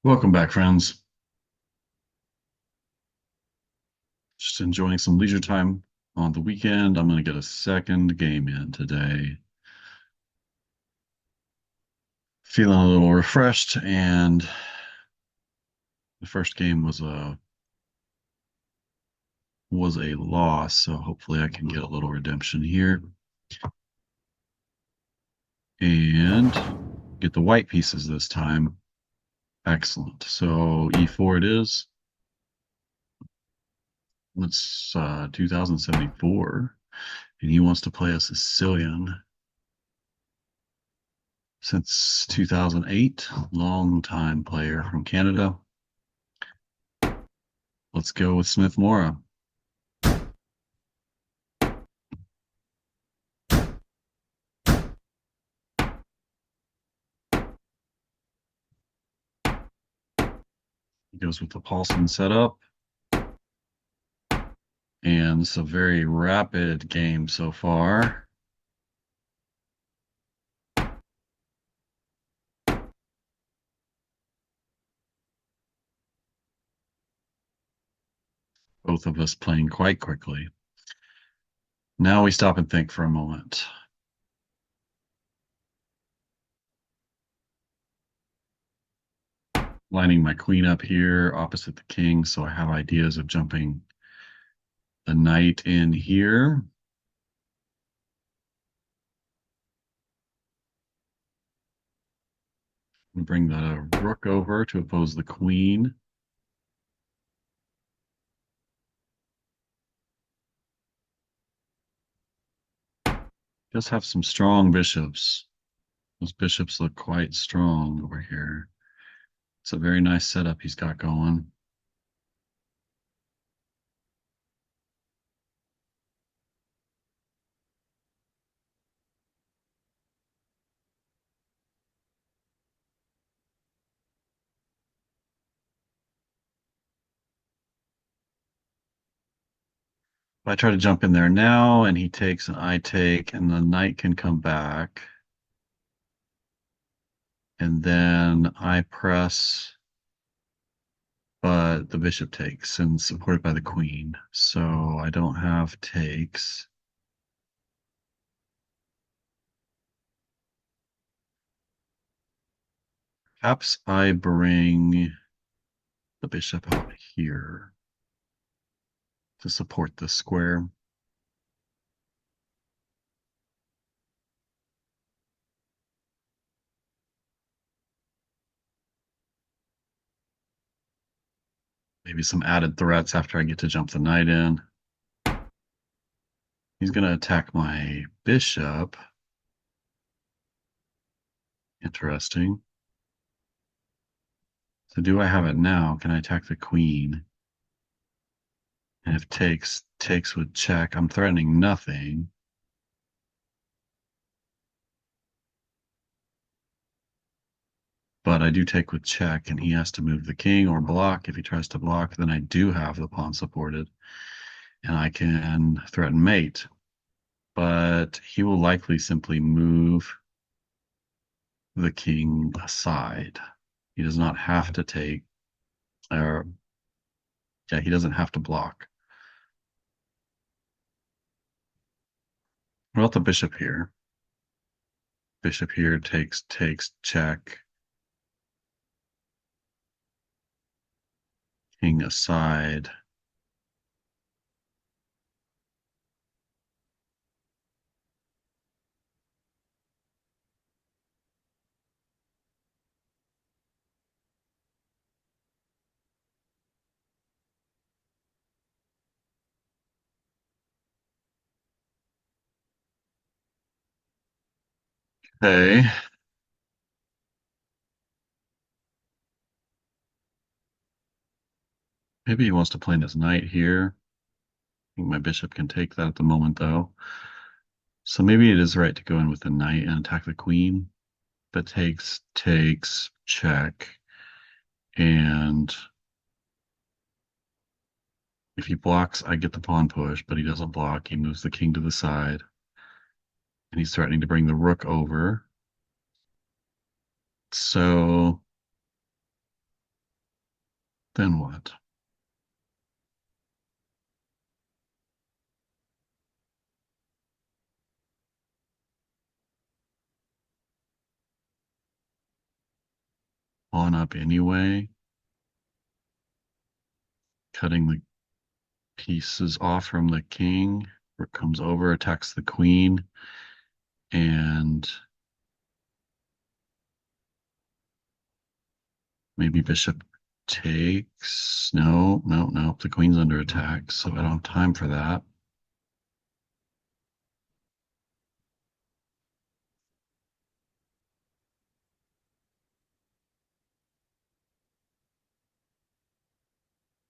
Welcome back, friends. Just enjoying some leisure time on the weekend. I'm going to get a second game in today. Feeling a little refreshed, and the first game was a loss, so hopefully I can get a little redemption here and get the white pieces this time. Excellent. So E4 it is. It's 2074, and he wants to play a Sicilian. Since 2008, long time player from Canada. Let's go with Smith Morra. He goes with the Paulson setup. And it's a very rapid game so far. Both of us playing quite quickly. Now we stop and think for a moment. Lining my queen up here opposite the king, so I have ideas of jumping the knight in here. And bring the rook over to oppose the queen. Does have some strong bishops. Those bishops look quite strong over here. It's a very nice setup he's got going. If I try to jump in there now and he takes and I take and the knight can come back. And then I press, but the bishop takes and supported by the queen. So I don't have takes. Perhaps I bring the bishop out here to support this square. Maybe some added threats after I get to jump the knight in. He's going to attack my bishop. Interesting. So do I have it now? Can I attack the queen? And if takes with check, I'm threatening nothing. But I do take with check, and he has to move the king or block. If he tries to block, then I do have the pawn supported, and I can threaten mate. But he will likely simply move the king aside. He does not have to take, or yeah, he doesn't have to block. What about the bishop here? Bishop here takes check. King aside. Okay. Maybe he wants to play his knight here. I think my bishop can take that at the moment, though. So maybe it is right to go in with the knight and attack the queen. But takes, check. And if he blocks, I get the pawn push, but he doesn't block. He moves the king to the side. And he's threatening to bring the rook over. So Then what? Pawn up anyway, cutting the pieces off from the king. Rook comes over, attacks the queen, and maybe bishop takes. No, no, no. The queen's under attack, so I don't have time for that.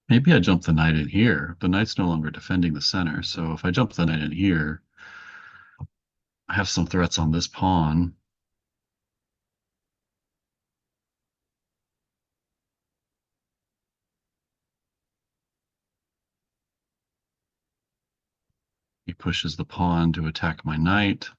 Maybe I jump the knight in here. The knight's no longer defending the center, so if I jump the knight in here, I have some threats on this pawn. He pushes the pawn to attack my knight.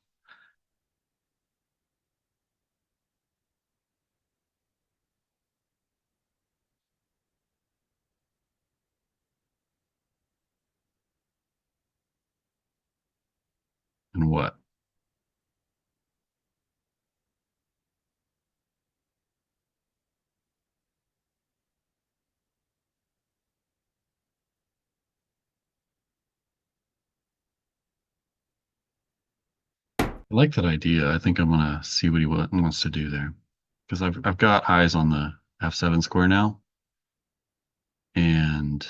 And what? I like that idea. I think I'm gonna see what he wants to do there. Because I've got eyes on the f7 square now, and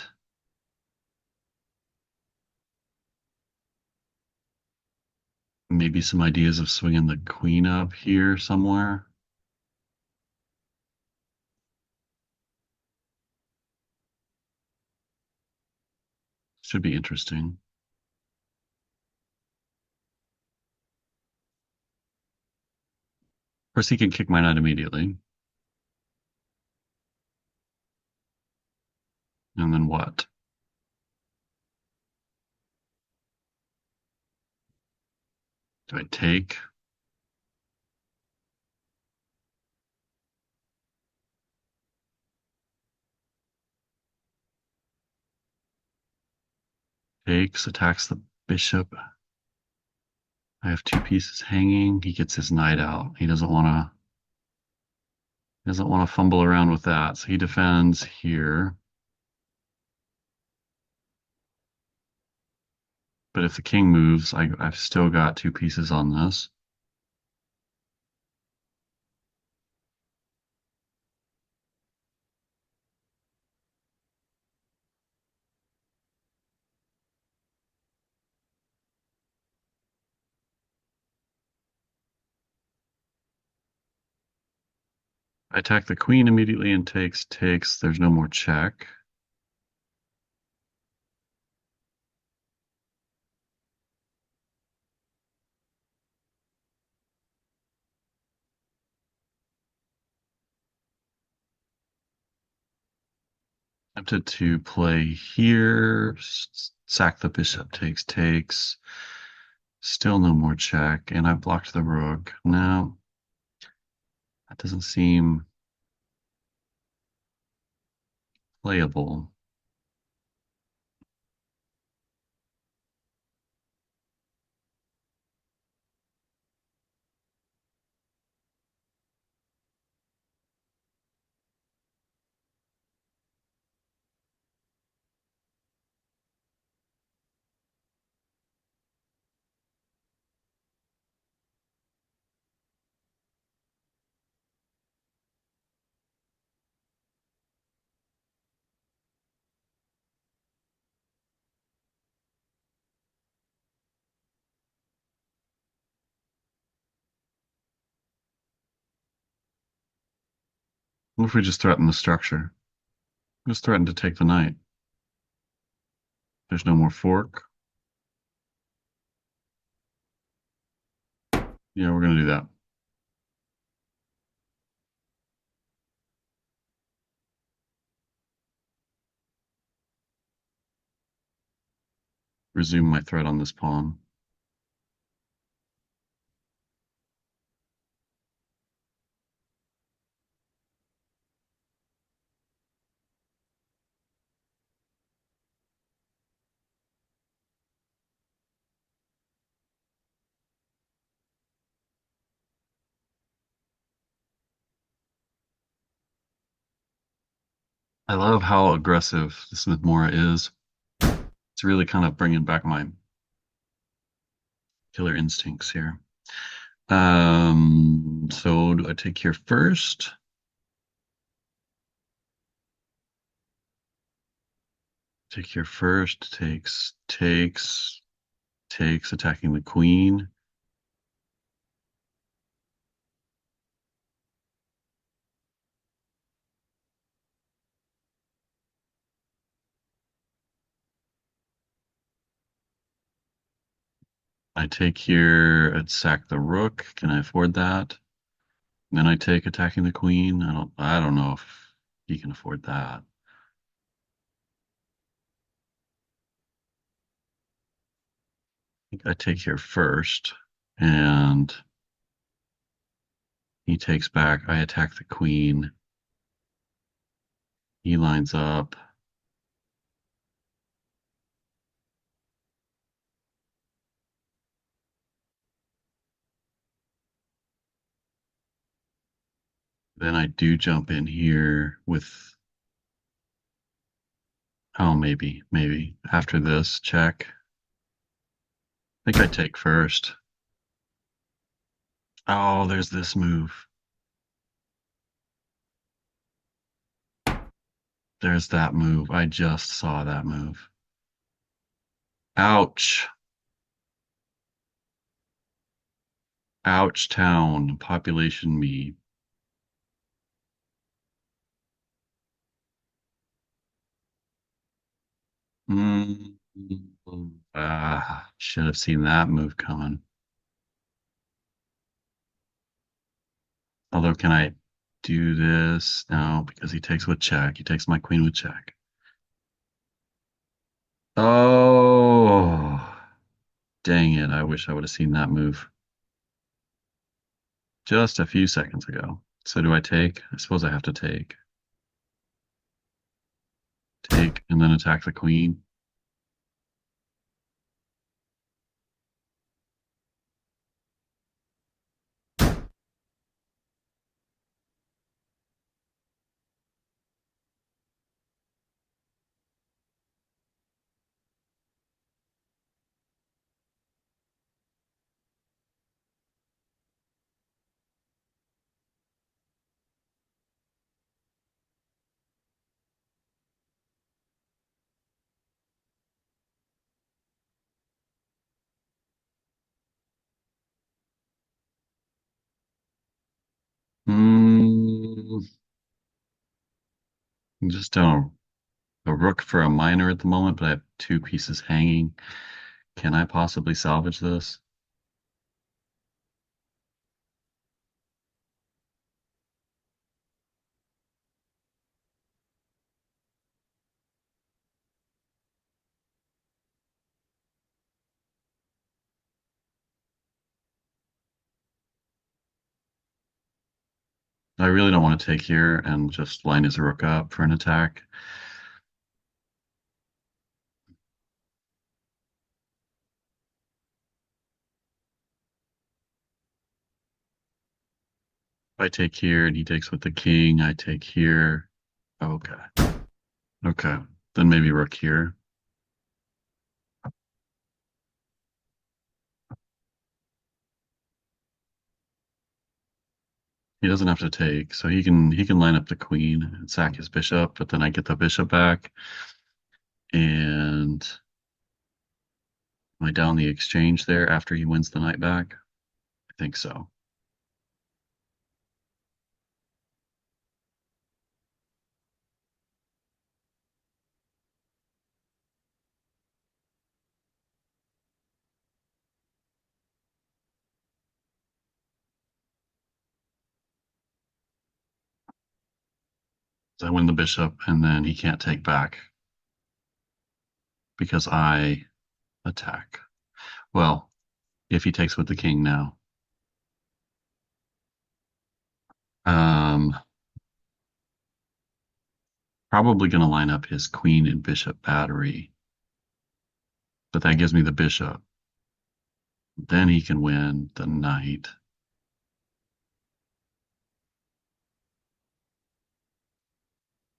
maybe some ideas of swinging the queen up here somewhere. Should be interesting. Of course, he can kick my knight immediately. And then what? Do I take? Takes, attacks the bishop. I have two pieces hanging. He gets his knight out. He doesn't want to fumble around with that. So he defends here. But if the king moves, I've still got two pieces on this. I attack the queen immediately and takes. There's no more check. Tempted to play here, sack the bishop, takes. Still no more check, and I've blocked the rook. No, that doesn't seem playable. What if we just threaten the structure? Just threaten to take the knight. There's no more fork. Yeah, we're gonna do that. Resume my threat on this pawn. I love how aggressive the Smith Morra is. It's really kind of bringing back my killer instincts here. So do I take here first? Take here first, takes, attacking the queen. I take here, sack the rook. Can I afford that? And then I take attacking the queen. I don't know if he can afford that. I think I take here first, and he takes back. I attack the queen. He lines up. Then I do jump in here with, oh, maybe after this check. I think I take first. Oh, there's this move. There's that move. I just saw that move. Ouch. Ouch town. Population me. Mm. Should have seen that move coming. Although, can I do this? No, because he takes with check. He takes my queen with check. Oh, dang it. I wish I would have seen that move just a few seconds ago. So do I take? I suppose I have to take. Take and then attack the queen. Mm, just a rook for a minor at the moment, but I have two pieces hanging. Can I possibly salvage this? I really don't want to take here and just line his rook up for an attack. If I take here and he takes with the king, I take here. Okay. Okay. Then maybe rook here. He doesn't have to take, so he can line up the queen and sack his bishop, but then I get the bishop back. And am I down the exchange there after he wins the knight back? I think so. So I win the bishop, and then he can't take back because I attack. Well, if he takes with the king now. Um, Probably going to line up his queen and bishop battery, but that gives me the bishop. Then he can win the knight.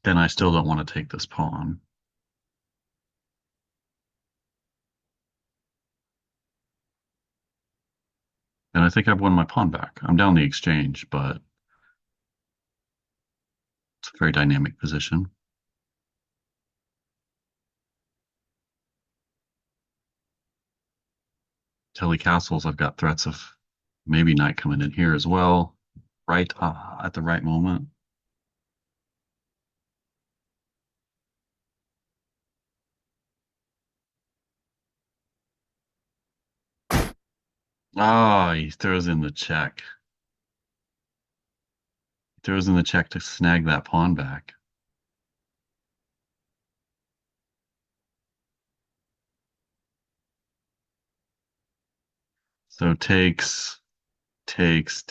Then I still don't want to take this pawn. And I think I've won my pawn back. I'm down the exchange, but it's a very dynamic position. Telly castles, I've got threats of maybe knight coming in here as well, right at the right moment. Ah, he throws in the check. He throws in the check to snag that pawn back. So takes, takes.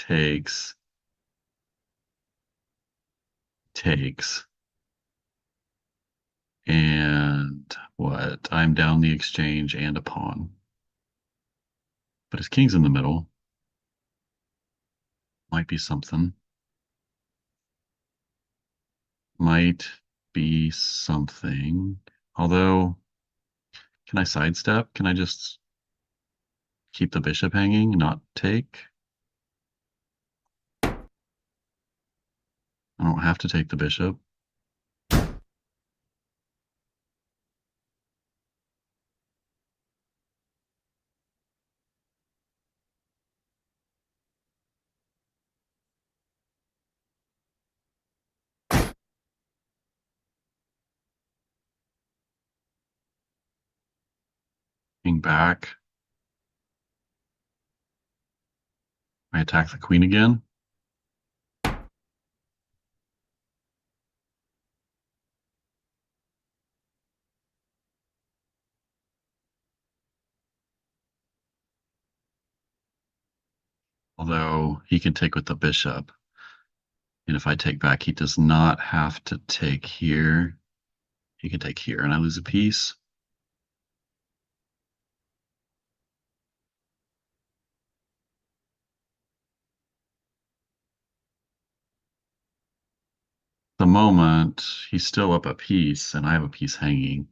And what? I'm down the exchange and a pawn. But his king's in the middle. Might be something. Might be something. Although, can I sidestep? Can I just keep the bishop hanging, not take? I don't have to take the bishop. King back. I attack the queen again. Although he can take with the bishop. And if I take back, he does not have to take here. He can take here and I lose a piece. The moment he's still up a piece and I have a piece hanging.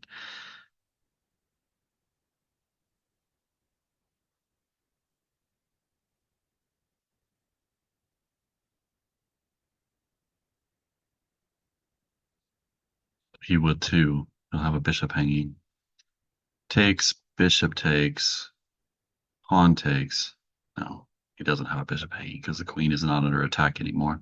He would too. He'll have a bishop hanging. Takes, bishop takes, pawn takes. No, he doesn't have a bishop hanging because the queen is not under attack anymore.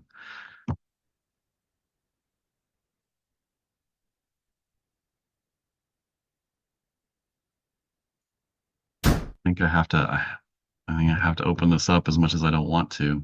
I think I think I have to open this up as much as I don't want to.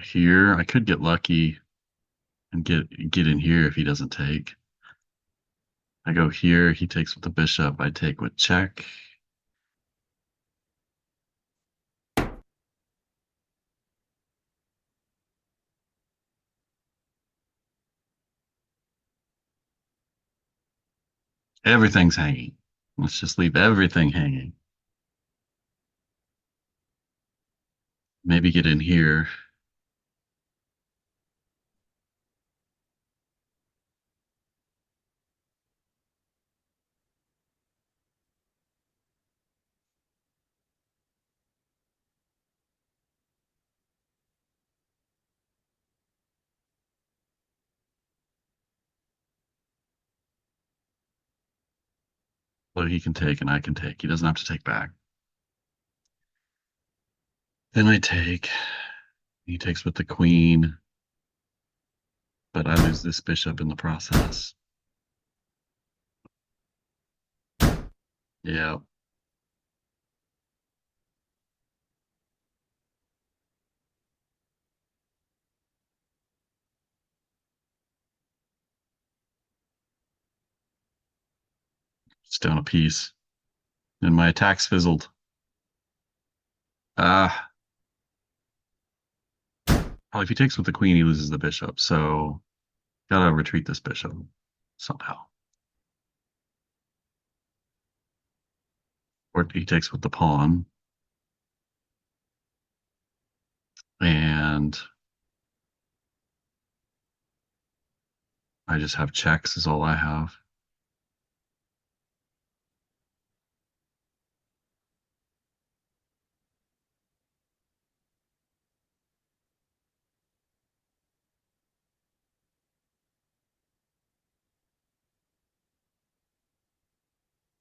Here, I could get lucky and get in here if he doesn't take. I go here, he takes with the bishop, I take with check. Everything's hanging. Let's just leave everything hanging. Maybe get in here. But he can take and I can take. He doesn't have to take back. Then I take. He takes with the queen, but I lose this bishop in the process. Yeah. down a piece, and my attacks fizzled. Ah, well, if he takes with the queen, he loses the bishop. So gotta retreat this bishop somehow. Or he takes with the pawn, and I just have checks is all I have.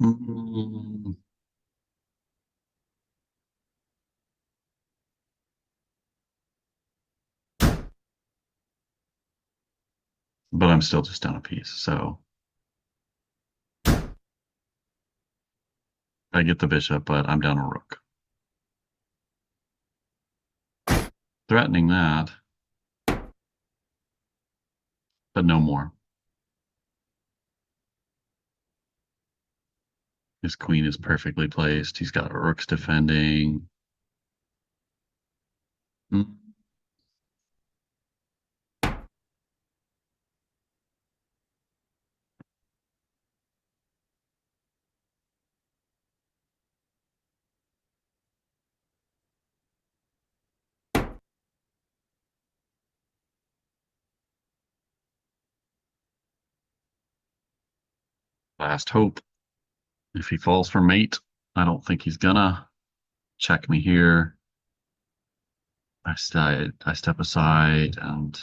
Mm, but I'm still just down a piece. So I get the bishop, but I'm down a rook. Threatening that, but no more. His queen is perfectly placed. He's got rooks defending. Mm, last hope. If he falls for mate, I don't think he's gonna check me here. I step aside and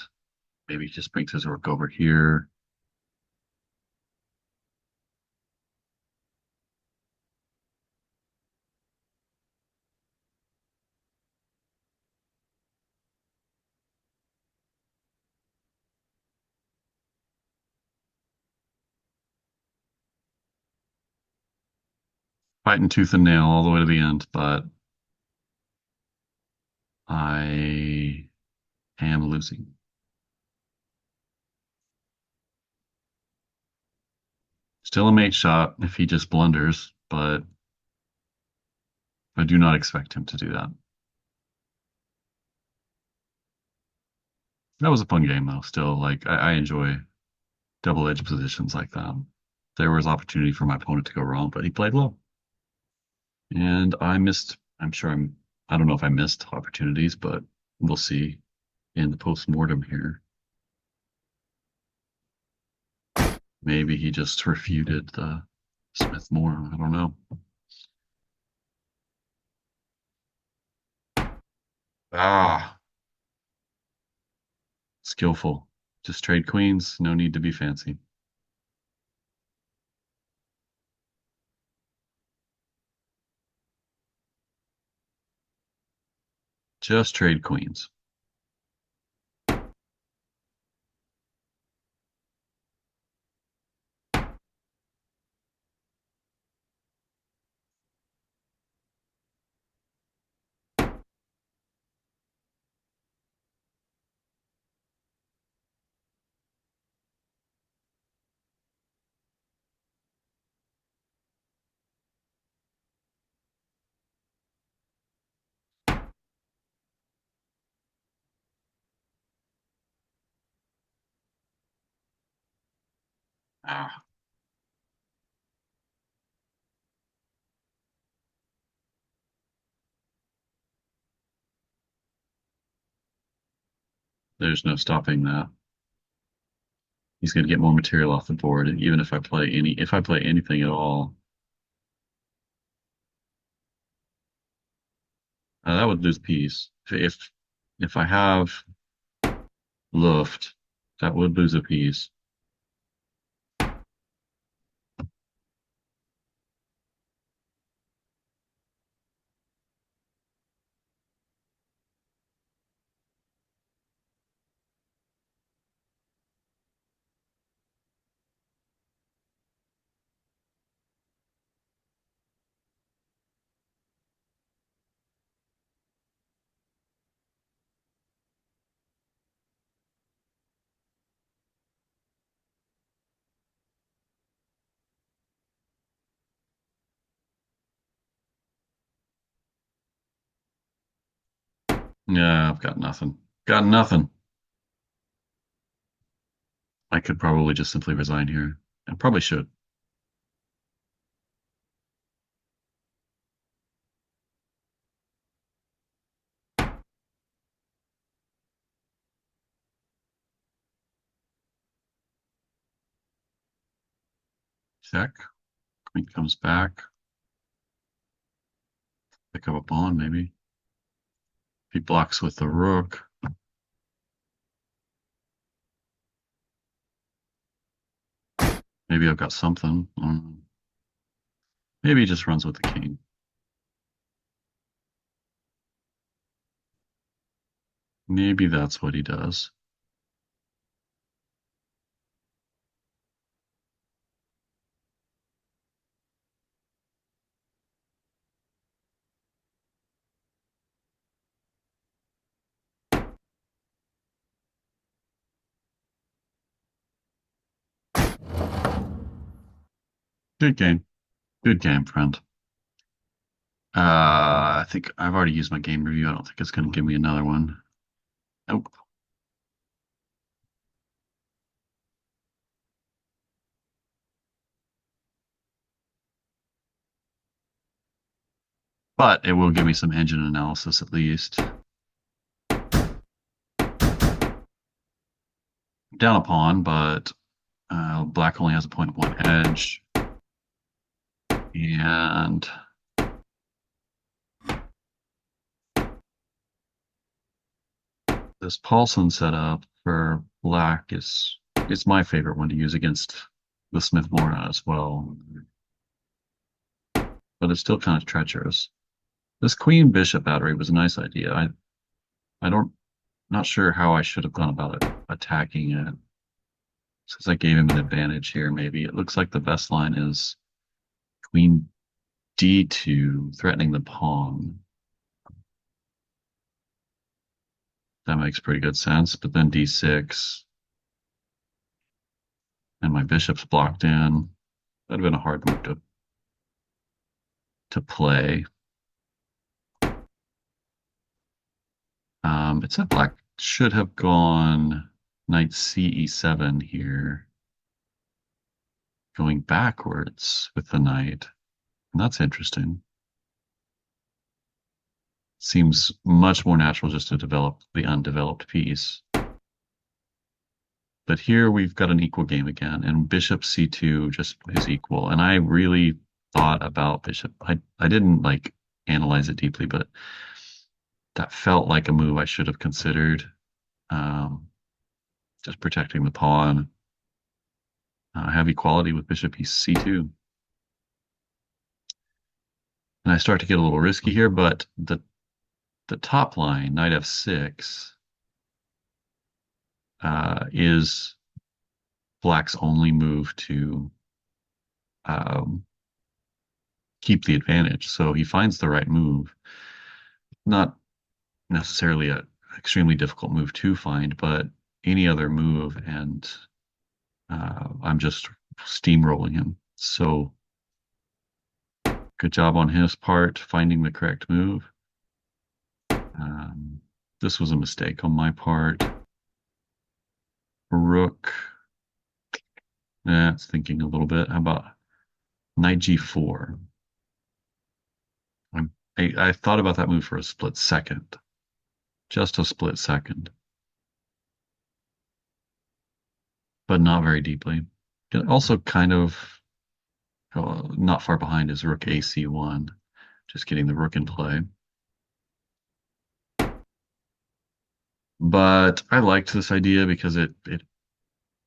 maybe he just brings his rook over here. Fighting tooth and nail all the way to the end, but I am losing. Still a mate shot if he just blunders, but I do not expect him to do that. That was a fun game though. Still, like I enjoy double-edged positions like that. There was opportunity for my opponent to go wrong, but he played well. And I missed, I don't know if I missed opportunities, but we'll see in the post-mortem here. Maybe he just refuted the Smith Morra. I don't know. Ah, skillful. Just trade queens. No need to be fancy. Just trade queens. Ah, there's no stopping that. He's going to get more material off the board, and even if I play anything at all, that would lose piece. If I have Luft, that would lose a piece. Yeah, I've got nothing. Got nothing. I could probably just simply resign here. I probably should. Check. Queen comes back. Pick up a pawn, maybe. If he blocks with the rook, maybe I've got something. Maybe he just runs with the king. Maybe that's what he does. Good game. Good game, friend. I think I've already used my game review. I don't think it's going to give me another one. Nope. But it will give me some engine analysis at least. Down a pawn, but black only has a point one edge. And this Paulson setup for black is it's my favorite one to use against the Smith Morra as well. But it's still kind of treacherous. This Queen Bishop battery was a nice idea. I don't not sure how I should have gone about it attacking it. Since I gave him an advantage here, maybe. It looks like the best line is Queen D2, threatening the pawn. That makes pretty good sense. But then D6, and my bishop's blocked in. That'd have been a hard move to play. It said black should have gone knight C E7 here, going backwards with the knight. And that's interesting. Seems much more natural just to develop the undeveloped piece. But here we've got an equal game again, and bishop c2 just is equal. And I really thought about bishop. I didn't like analyze it deeply, but that felt like a move I should have considered. Um, just protecting the pawn. I have equality with bishop c2. And I start to get a little risky here, but the top line, knight f6, is black's only move to um, keep the advantage. So he finds the right move. Not necessarily a extremely difficult move to find, but any other move, and I'm just steamrolling him. So good job on his part finding the correct move. Um, this was a mistake on my part. Rook. It's thinking a little bit. How about knight g4? I thought about that move for a split second, just a split second, but not very deeply. Also, kind of not far behind is rook ac1, just getting the rook in play. But I liked this idea because it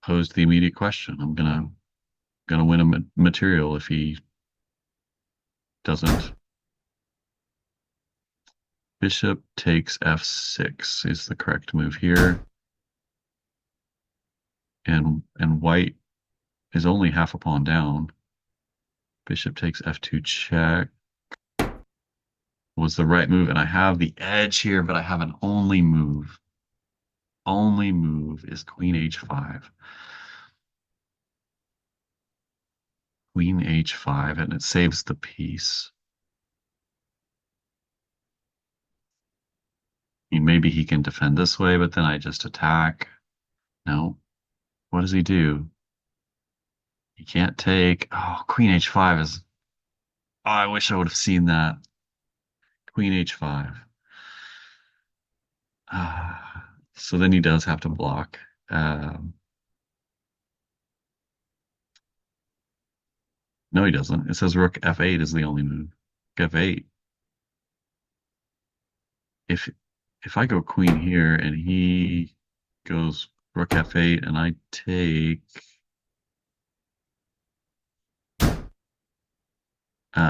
posed the immediate question. I'm gonna win a material if he doesn't. Bishop takes f6 is the correct move here. And white is only half a pawn down. Bishop takes f2 check was the right move, and I have the edge here, but I have an only move. Only move is queen h5. Queen h5, and it saves the piece. Maybe he can defend this way, but then I just attack. No. What does he do? He can't take. Oh, Queen H5 is. Oh, I wish I would have seen that. Queen H5. So then he does have to block. Um, no, he doesn't. It says Rook F8 is the only move. F8. If if I go Queen here and he goes Rook F8 and I take,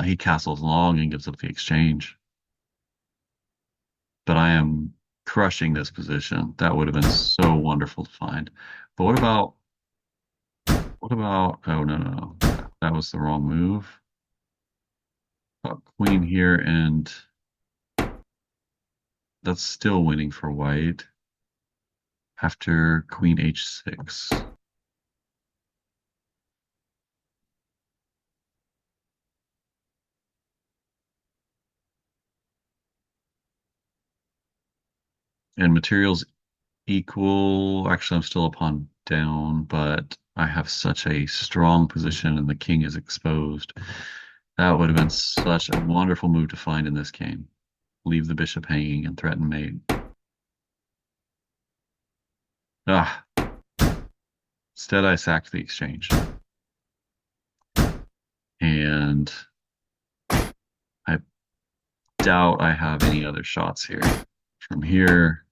he castles long and gives up the exchange. But I am crushing this position. That would have been so wonderful to find. But what about, oh no, no, no. That was the wrong move. Queen here, and that's still winning for white after Queen H6. And materials equal. Actually, I'm still a pawn down, but I have such a strong position and the king is exposed. That would have been such a wonderful move to find in this game. Leave the bishop hanging and threaten mate. Ah, instead I sacked the exchange. And I doubt I have any other shots here. From here,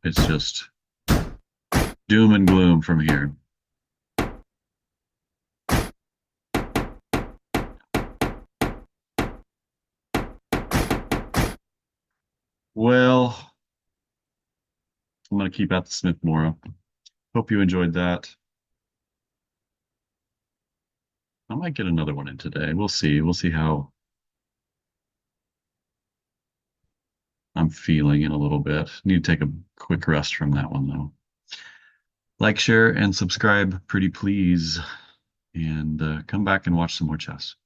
it's just doom and gloom from here. Well, I'm going to keep at the Smith Morra. Hope you enjoyed that. I might get another one in today. We'll see. We'll see how I'm feeling in a little bit. Need to take a quick rest from that one, though. Like, share, and subscribe, pretty please. And come back and watch some more chess.